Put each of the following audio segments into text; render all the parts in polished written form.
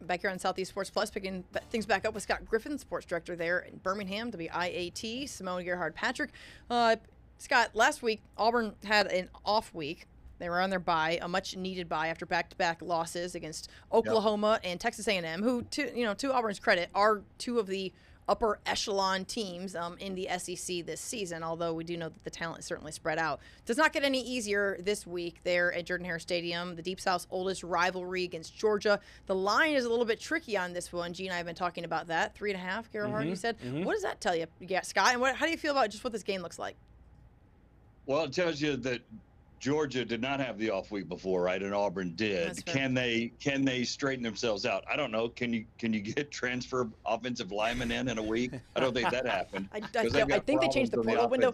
back here on Southeast Sports Plus, picking things back up with Scott Griffin, sports director there in Birmingham, WIAT, Simone, Gerhard, Patrick. Scott, last week, Auburn had an off week. They were on their bye, a much-needed bye after back-to-back losses against Oklahoma and Texas A&M, who, to Auburn's credit, are two of the upper echelon teams in the SEC this season, although we do know that the talent is certainly spread out. Does not get any easier this week there at Jordan-Hare Stadium, the Deep South's oldest rivalry against Georgia. The line is a little bit tricky on this one. G and I have been talking about that. 3.5, Gerhard, you said. What does that tell you, Scott? And how do you feel about just what this game looks like? Well, it tells you that Georgia did not have the off week before, right? And Auburn did. Can they straighten themselves out? I don't know. Can you get transfer offensive linemen in a week? I don't think that happened. I think they changed the portal window.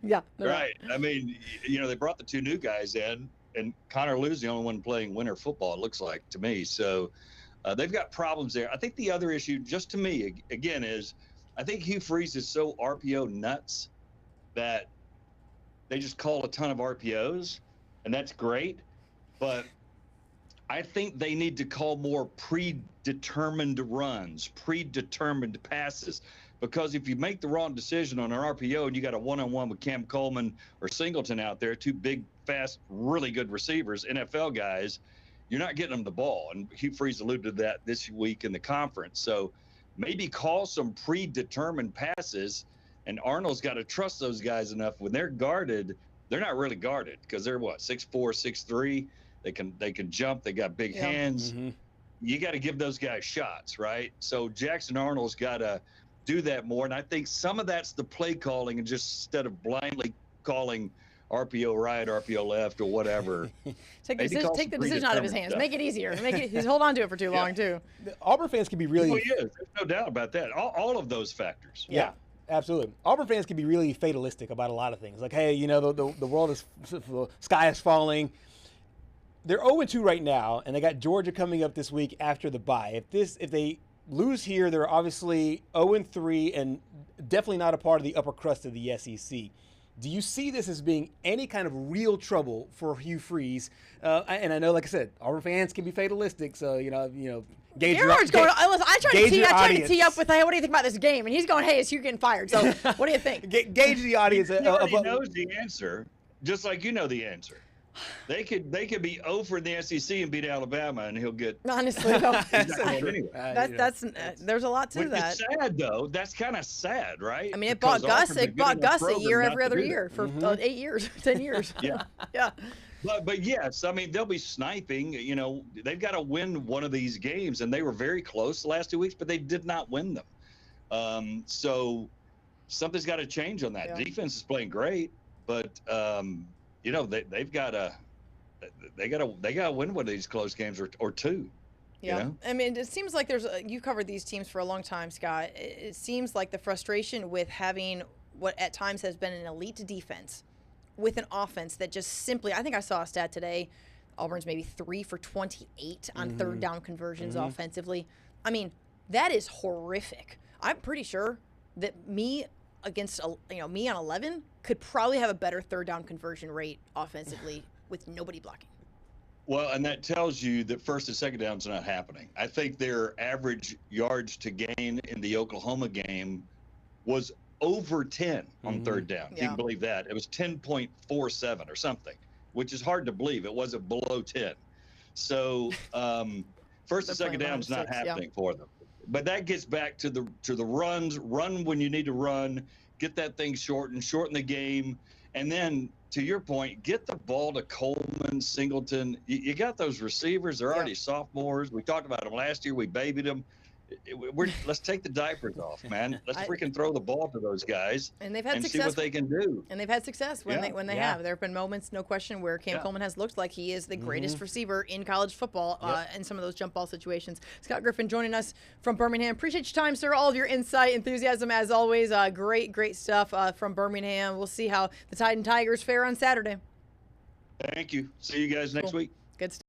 Yeah. Right. I mean, they brought the two new guys in, and Connor Lew's the only one playing winter football, it looks like to me. So they've got problems there. I think the other issue, just to me, again, is I think Hugh Freeze is so RPO nuts that they just call a ton of RPOs, and that's great. But I think they need to call more predetermined runs, predetermined passes, because if you make the wrong decision on an RPO and you got a one-on-one with Cam Coleman or Singleton out there, two big, fast, really good receivers, NFL guys, you're not getting them the ball. And Hugh Freeze alluded to that this week in the conference. So maybe call some predetermined passes. And Arnold's got to trust those guys enough. When they're guarded, they're not really guarded because they're 6'4", 6'3". They can jump. They got big hands. You got to give those guys shots, right? So Jackson Arnold's got to do that more. And I think some of that's the play calling, and just instead of blindly calling RPO right, RPO left, or whatever. Take the decision out of his hands. Make it easier. He's hold on to it for too long too. The Auburn fans can be really. Oh, yeah, there's no doubt about that. All of those factors. Yeah. Absolutely. Auburn fans can be really fatalistic about a lot of things. Like, hey, the world is, the sky is falling. They're 0-2 right now, and they got Georgia coming up this week after the bye. If they lose here, they're obviously 0-3 and definitely not a part of the upper crust of the SEC. Do you see this as being any kind of real trouble for Hugh Freeze? And I know, like I said, Auburn fans can be fatalistic, so gauge Gerhard's going. I tried to tee up with, hey, what do you think about this game? And he's going, hey, is Hugh getting fired? So what do you think? Gauge the audience. He already knows the answer, just like you know the answer. They could be 0 for the SEC and beat Alabama, and he'll get. Honestly, though, there's a lot to that. It's sad though. That's kind of sad, right? I mean, it bought Gus a year every other year for 8 years, 10 years. Yeah. But yes, I mean, they'll be sniping. They've got to win one of these games, and they were very close the last 2 weeks, but they did not win them. So something's got to change on that. Yeah. Defense is playing great, but they got to win one of these close games or two. Yeah, I mean, it seems like you covered these teams for a long time, Scott. It seems like the frustration with having what at times has been an elite defense with an offense that just simply, I think I saw a stat today, Auburn's maybe 3 for 28 on third down conversions offensively. I mean, that is horrific. I'm pretty sure that me on 11 could probably have a better third down conversion rate offensively with nobody blocking. Well, and that tells you that first and second down's not happening. I think their average yards to gain in the Oklahoma game was over 10 on third down. You can believe that. It was 10.47 or something, which is hard to believe. It wasn't below 10. So first and second down's not happening for them. But that gets back to the runs. Run when you need to run. Get that thing shorten the game. And then, to your point, get the ball to Coleman, Singleton. You got those receivers. They're already sophomores. We talked about them last year. We babied them. Let's take the diapers off, man. Let's freaking throw the ball to those guys and they've had success, see what they can do. And they've had success when they have. There have been moments, no question, where Cam Coleman has looked like he is the greatest receiver in college football in some of those jump ball situations. Scott Griffin joining us from Birmingham. Appreciate your time, sir. All of your insight, enthusiasm, as always. Great stuff from Birmingham. We'll see how the Tide and Tigers fare on Saturday. Thank you. See you guys next week. Good stuff.